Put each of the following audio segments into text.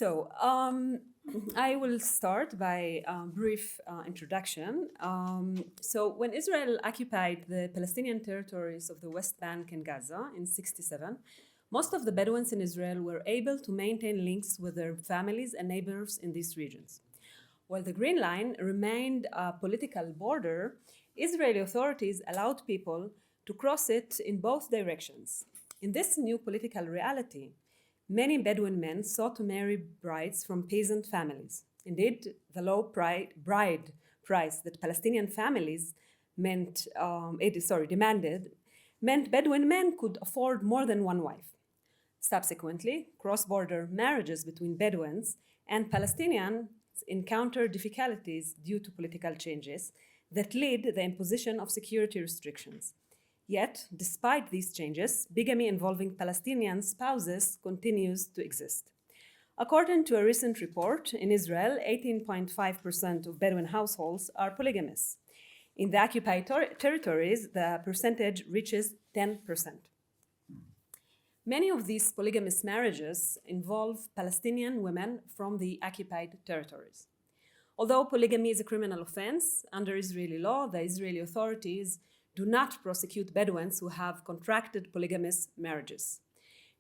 I will start by a brief introduction. So, when Israel occupied the Palestinian territories of the West Bank and Gaza in '67, most of the Bedouins in Israel were able to maintain links with their families and neighbors in these regions. While the Green Line remained a political border, Israeli authorities allowed people to cross it in both directions. In this new political reality, many Bedouin men sought to marry brides from peasant families. Indeed, the low bride price that Palestinian families demanded meant Bedouin men could afford more than one wife. Subsequently, cross-border marriages between Bedouins and Palestinians encountered difficulties due to political changes that led the imposition of security restrictions. Yet, despite these changes, bigamy involving Palestinian spouses continues to exist. According to a recent report, in Israel, 18.5% of Bedouin households are polygamous. In the occupied territories, the percentage reaches 10%. Many of these polygamous marriages involve Palestinian women from the occupied territories. Although polygamy is a criminal offense, under Israeli law, the Israeli authorities do not prosecute Bedouins who have contracted polygamous marriages.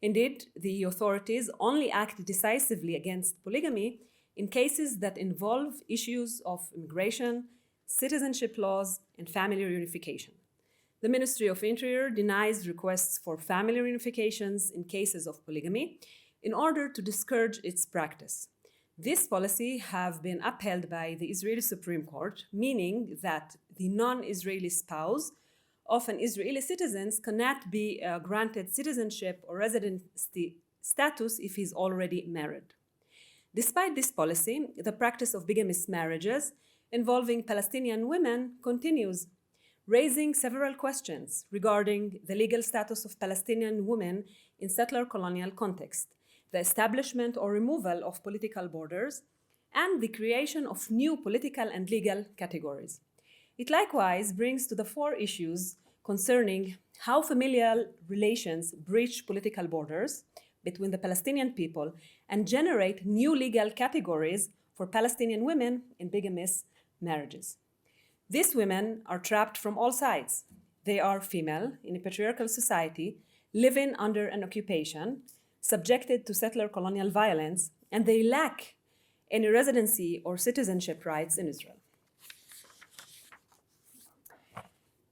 Indeed, the authorities only act decisively against polygamy in cases that involve issues of immigration, citizenship laws, and family reunification. The Ministry of Interior denies requests for family reunifications in cases of polygamy in order to discourage its practice. This policy has been upheld by the Israeli Supreme Court, meaning that the non-Israeli spouse of an Israeli citizen cannot be granted citizenship or residency status if he's already married. Despite this policy, the practice of bigamous marriages involving Palestinian women continues, raising several questions regarding the legal status of Palestinian women in settler-colonial context, the establishment or removal of political borders, and the creation of new political and legal categories. It likewise brings to the fore issues concerning how familial relations breach political borders between the Palestinian people and generate new legal categories for Palestinian women in bigamous marriages. These women are trapped from all sides. They are female in a patriarchal society, living under an occupation, subjected to settler colonial violence, and they lack any residency or citizenship rights in Israel.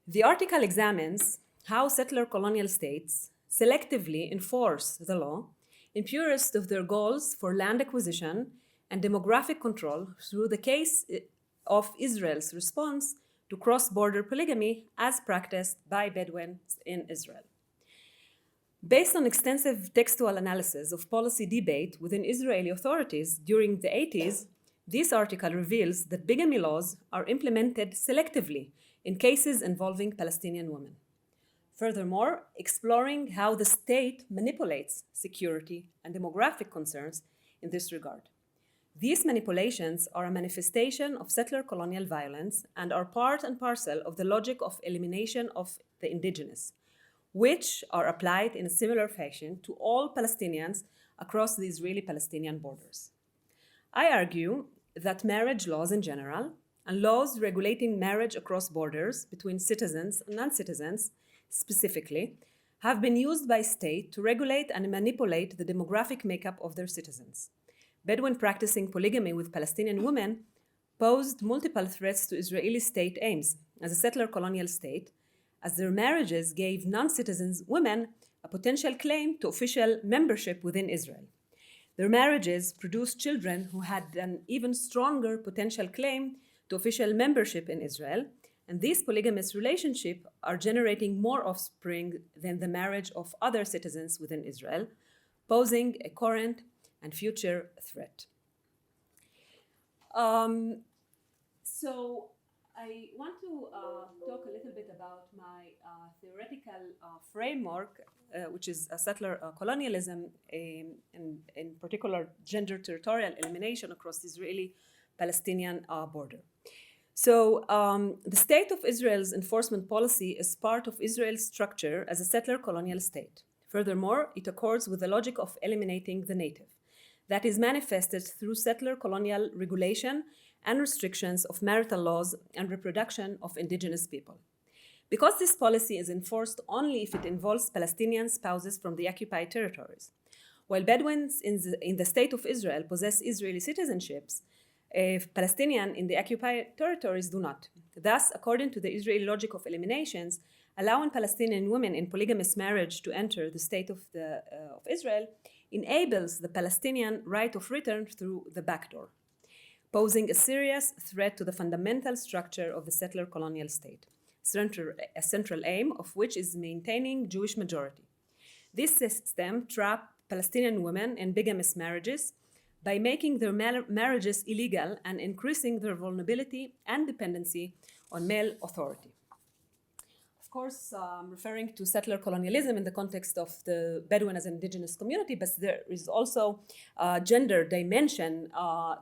The article examines how settler colonial states selectively enforce the law in purest of their goals for land acquisition and demographic control through the case of Israel's response to cross-border polygamy as practiced by Bedouins in Israel. Based on extensive textual analysis of policy debate within Israeli authorities during the 80s, this article reveals that bigamy laws are implemented selectively in cases involving Palestinian women. Furthermore, exploring how the state manipulates security and demographic concerns in this regard. These manipulations are a manifestation of settler colonial violence and are part and parcel of the logic of elimination of the indigenous, which are applied in a similar fashion to all Palestinians across the Israeli-Palestinian borders. I argue that marriage laws in general and laws regulating marriage across borders between citizens and non-citizens specifically have been used by state to regulate and manipulate the demographic makeup of their citizens. Bedouin practicing polygamy with Palestinian women posed multiple threats to Israeli state aims as a settler colonial state, as their marriages gave non-citizens women a potential claim to official membership within Israel. Their marriages produced children who had an even stronger potential claim to official membership in Israel, and these polygamous relationships are generating more offspring than the marriage of other citizens within Israel, posing a current and future threat. So I want to talk a little bit about my theoretical framework, which is a settler colonialism, in particular gender territorial elimination across the Israeli-Palestinian border. So the state of Israel's enforcement policy is part of Israel's structure as a settler colonial state. Furthermore, it accords with the logic of eliminating the native. that is manifested through settler-colonial regulation and restrictions of marital laws and reproduction of indigenous people. Because this policy is enforced only if it involves Palestinian spouses from the occupied territories, while Bedouins in the state of Israel possess Israeli citizenships, Palestinians in the occupied territories do not. Thus, according to the Israeli logic of eliminations, allowing Palestinian women in polygamous marriage to enter the state of Israel enables the Palestinian right of return through the back door, posing a serious threat to the fundamental structure of the settler-colonial state, a central aim of which is maintaining Jewish majority. This system traps Palestinian women in bigamous marriages by making their marriages illegal and increasing their vulnerability and dependency on male authority. Of course, referring to settler colonialism in the context of the Bedouin as an indigenous community, but there is also a gender dimension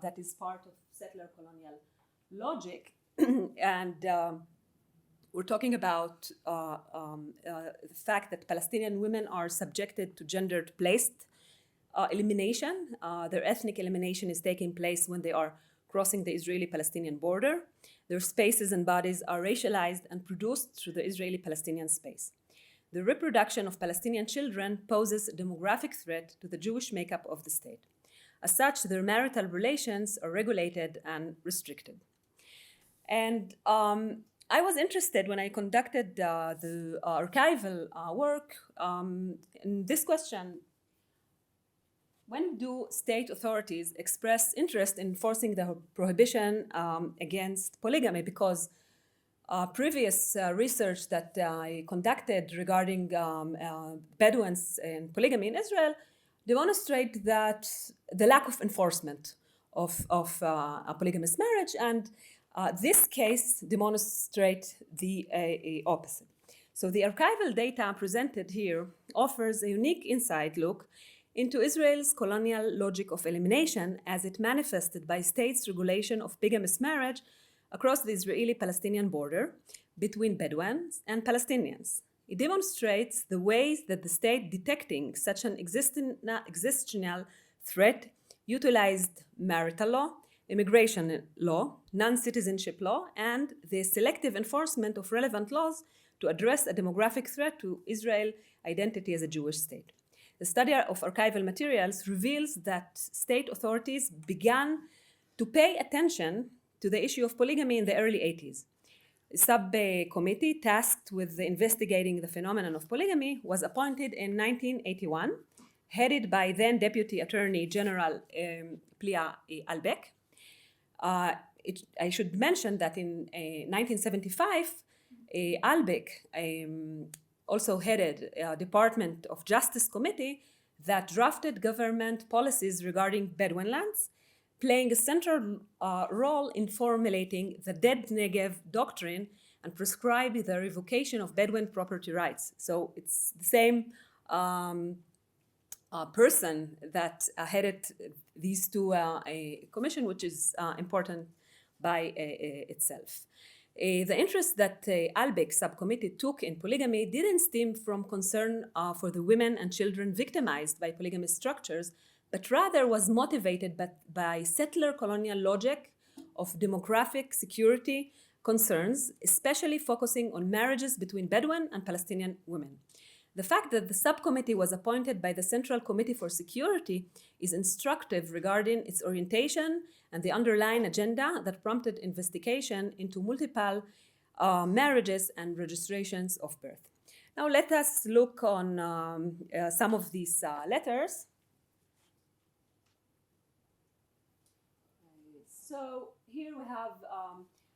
that is part of settler colonial logic. And we're talking about the fact that Palestinian women are subjected to gendered placed elimination. Their ethnic elimination is taking place when they are crossing the Israeli-Palestinian border. Their spaces and bodies are racialized and produced through the Israeli-Palestinian space. The reproduction of Palestinian children poses a demographic threat to the Jewish makeup of the state. As such, their marital relations are regulated and restricted. And I was interested when I conducted the archival work in this question: when do state authorities express interest in enforcing the prohibition against polygamy? Because previous research that I conducted regarding Bedouins and polygamy in Israel demonstrate that the lack of enforcement of a polygamous marriage, and this case demonstrates the opposite. So the archival data presented here offers a unique inside look into Israel's colonial logic of elimination as it manifested by states' regulation of bigamous marriage across the Israeli-Palestinian border between Bedouins and Palestinians. It demonstrates the ways that the state, detecting such an existential threat, utilized marital law, immigration law, non-citizenship law, and the selective enforcement of relevant laws to address a demographic threat to Israel's identity as a Jewish state. The study of archival materials reveals that state authorities began to pay attention to the issue of polygamy in the early 80s. A subcommittee tasked with investigating the phenomenon of polygamy was appointed in 1981, headed by then Deputy Attorney General Plia Albeck. I should mention that in 1975, Albeck also headed a Department of Justice committee that drafted government policies regarding Bedouin lands, playing a central role in formulating the Dead Negev doctrine and prescribing the revocation of Bedouin property rights. So it's the same person that headed these two a commission, which is important by itself. The interest that Albeck subcommittee took in polygamy didn't stem from concern for the women and children victimized by polygamous structures, but rather was motivated by settler colonial logic of demographic security concerns, especially focusing on marriages between Bedouin and Palestinian women. The fact that the subcommittee was appointed by the Central Committee for Security is instructive regarding its orientation and the underlying agenda that prompted investigation into multiple marriages and registrations of birth. Now let us look on some of these letters. So here we have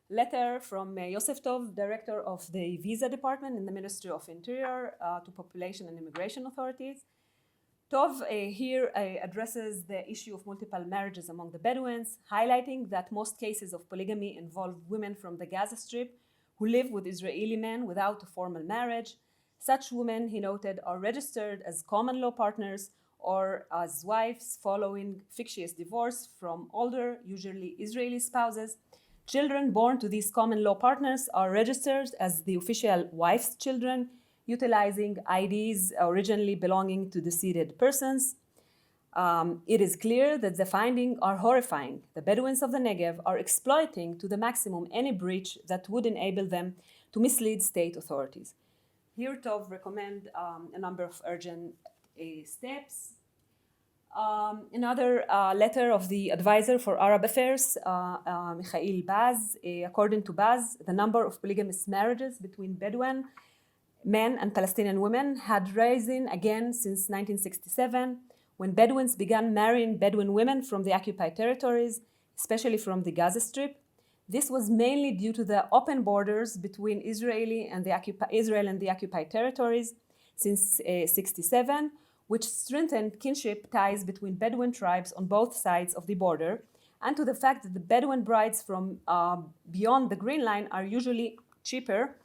letter from Yosef Tov, Director of the Visa Department in the Ministry of Interior, to Population and Immigration Authorities. Tov here addresses the issue of multiple marriages among the Bedouins, highlighting that most cases of polygamy involve women from the Gaza Strip who live with Israeli men without a formal marriage. Such women, he noted, are registered as common law partners or as wives following fictitious divorce from older, usually Israeli spouses. Children born to these common law partners are registered as the official wife's children, utilizing IDs originally belonging to deceded persons. It is clear that the findings are horrifying. The Bedouins of the Negev are exploiting to the maximum any breach that would enable them to mislead state authorities. Here, Tov recommend a number of urgent steps. Another letter of the advisor for Arab affairs, Mikhail Baz. According to Baz, the number of polygamous marriages between Bedouin men and Palestinian women had risen again since 1967, when Bedouins began marrying Bedouin women from the occupied territories, especially from the Gaza Strip. This was mainly due to the open borders between Israel and the occupied territories since 1967, which strengthened kinship ties between Bedouin tribes on both sides of the border, and to the fact that the Bedouin brides from beyond the Green Line are usually cheaper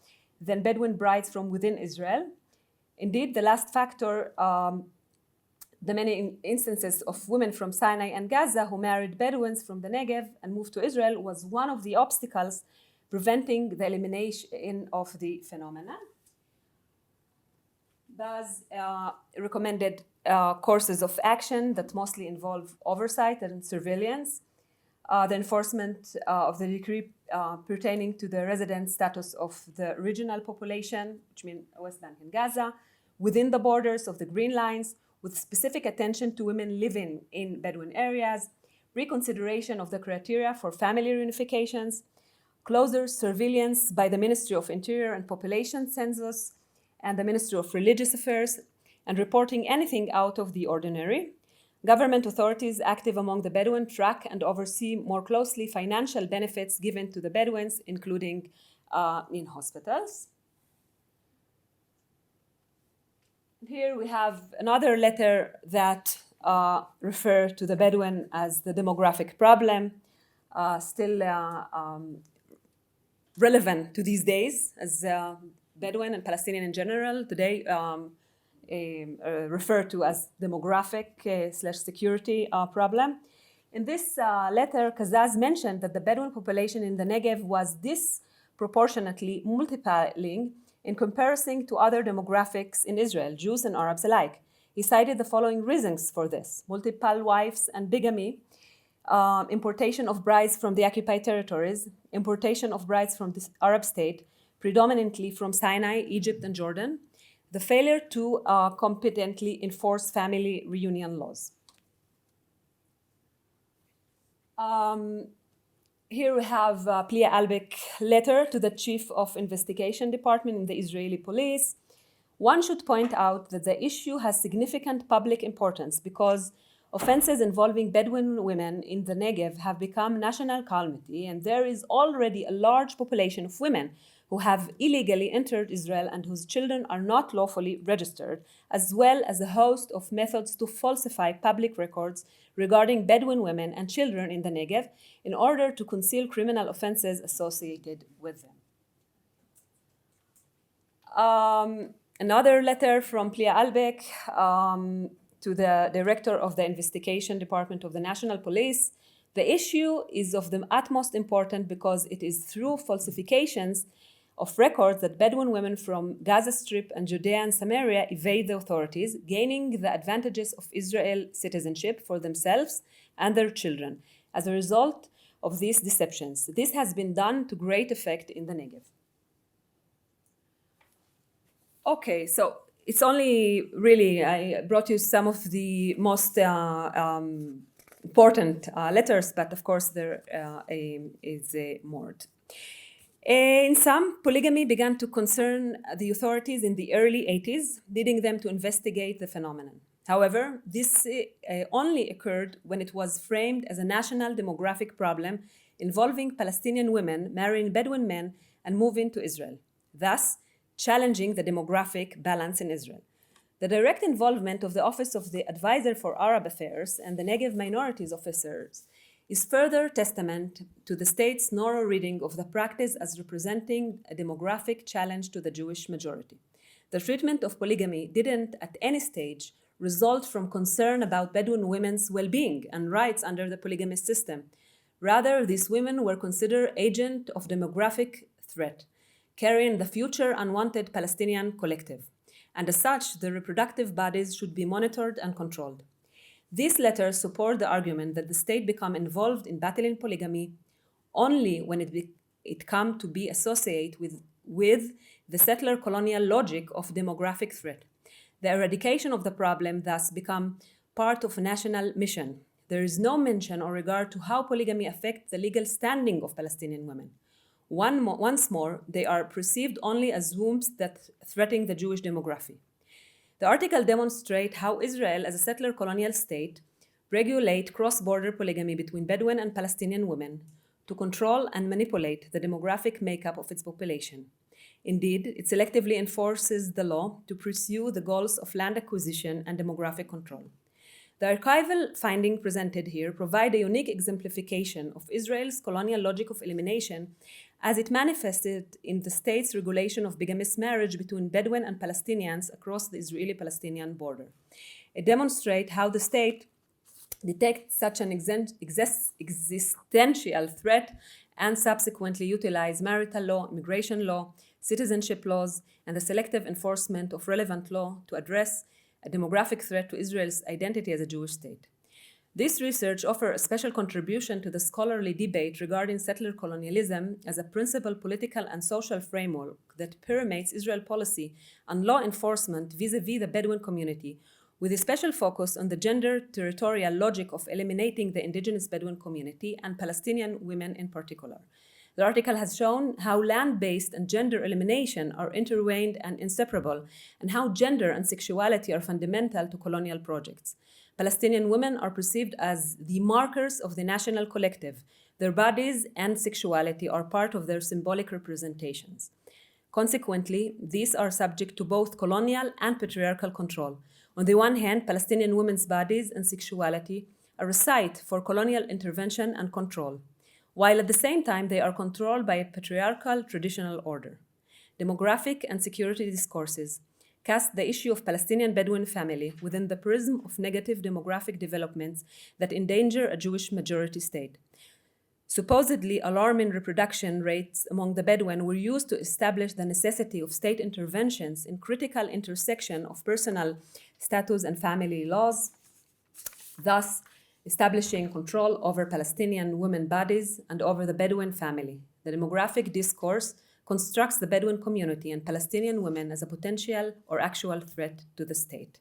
than Bedouin brides from within Israel. Indeed, the last factor, the many instances of women from Sinai and Gaza who married Bedouins from the Negev and moved to Israel, was one of the obstacles preventing the elimination of the phenomenon. Baz recommended courses of action that mostly involve oversight and surveillance, the enforcement of the decree pertaining to the resident status of the regional population, which means West Bank and Gaza, within the borders of the Green Lines, with specific attention to women living in Bedouin areas, reconsideration of the criteria for family reunifications, closer surveillance by the Ministry of Interior and Population Census and the Ministry of Religious Affairs, and reporting anything out of the ordinary. Government authorities active among the Bedouin track and oversee more closely financial benefits given to the Bedouins, including in hospitals. Here we have another letter that refers to the Bedouin as the demographic problem, still relevant to these days, as Bedouin and Palestinian in general today referred to as demographic slash security problem. In this letter, Kazaz mentioned that the Bedouin population in the Negev was disproportionately multiplying in comparison to other demographics in Israel, Jews and Arabs alike. He cited the following reasons for this: multiple wives and bigamy, importation of brides from the occupied territories, importation of brides from the Arab state, predominantly from Sinai, Egypt, and Jordan, the failure to competently enforce family reunion laws. Here we have Plia Albeck letter to the Chief of Investigation Department in the Israeli police. One should point out that the issue has significant public importance because offenses involving Bedouin women in the Negev have become national calamity, and there is already a large population of women who have illegally entered Israel and whose children are not lawfully registered, as well as a host of methods to falsify public records regarding Bedouin women and children in the Negev in order to conceal criminal offenses associated with them. Another letter from Plia Albeck to the director of the Investigation Department of the National Police. The issue is of the utmost importance because it is through falsifications of records that Bedouin women from Gaza Strip and Judea and Samaria evade the authorities, gaining the advantages of Israel citizenship for themselves and their children. As a result of these deceptions, this has been done to great effect in the Negev. Okay, so it's only really, I brought you some of the most important letters, but of course there is more. In sum, polygamy began to concern the authorities in the early 80s, leading them to investigate the phenomenon. However, this only occurred when it was framed as a national demographic problem involving Palestinian women marrying Bedouin men and moving to Israel, thus challenging the demographic balance in Israel. The direct involvement of the Office of the Advisor for Arab Affairs and the Negev Minorities officers is further testament to the state's narrow reading of the practice as representing a demographic challenge to the Jewish majority. The treatment of polygamy didn't at any stage result from concern about Bedouin women's well-being and rights under the polygamist system. Rather, these women were considered agents of demographic threat, carrying the future unwanted Palestinian collective, and as such, their reproductive bodies should be monitored and controlled. These letters support the argument that the state became involved in battling polygamy only when it come to be associated with the settler-colonial logic of demographic threat. The eradication of the problem thus become part of a national mission. There is no mention or regard to how polygamy affects the legal standing of Palestinian women. Once more, they are perceived only as wombs that threaten the Jewish demography. The article demonstrates how Israel, as a settler colonial state, regulate cross-border polygamy between Bedouin and Palestinian women to control and manipulate the demographic makeup of its population. Indeed, it selectively enforces the law to pursue the goals of land acquisition and demographic control. The archival findings presented here provide a unique exemplification of Israel's colonial logic of elimination as it manifested in the state's regulation of bigamous marriage between Bedouin and Palestinians across the Israeli-Palestinian border. It demonstrates how the state detects such an existential threat and subsequently utilize marital law, immigration law, citizenship laws, and the selective enforcement of relevant law to address a demographic threat to Israel's identity as a Jewish state. This research offers a special contribution to the scholarly debate regarding settler colonialism as a principal political and social framework that permeates Israel policy and law enforcement vis-à-vis the Bedouin community, with a special focus on the gender-territorial logic of eliminating the indigenous Bedouin community and Palestinian women in particular. The article has shown how land-based and gender elimination are intertwined and inseparable, and how gender and sexuality are fundamental to colonial projects. Palestinian women are perceived as the markers of the national collective. Their bodies and sexuality are part of their symbolic representations. Consequently, these are subject to both colonial and patriarchal control. On the one hand, Palestinian women's bodies and sexuality are a site for colonial intervention and control, while at the same time they are controlled by a patriarchal traditional order. Demographic and security discourses cast the issue of Palestinian Bedouin family within the prism of negative demographic developments that endanger a Jewish majority state. Supposedly alarming reproduction rates among the Bedouin were used to establish the necessity of state interventions in critical intersection of personal status and family laws, thus establishing control over Palestinian women's bodies and over the Bedouin family. The demographic discourse constructs the Bedouin community and Palestinian women as a potential or actual threat to the state.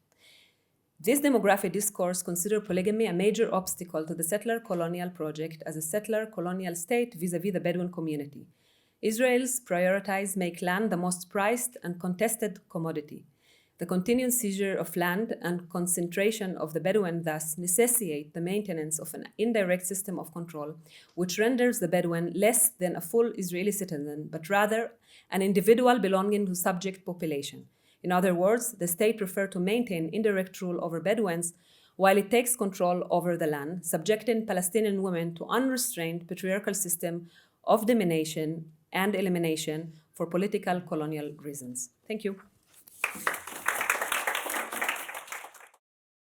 This demographic discourse considers polygamy a major obstacle to the settler-colonial project as a settler-colonial state vis-à-vis the Bedouin community. Israel's priorities make land the most prized and contested commodity. The continued seizure of land and concentration of the Bedouin thus necessitate the maintenance of an indirect system of control, which renders the Bedouin less than a full Israeli citizen, but rather an individual belonging to subject population. In other words, the state prefers to maintain indirect rule over Bedouins while it takes control over the land, subjecting Palestinian women to unrestrained patriarchal system of domination and elimination for political colonial reasons. Thank you.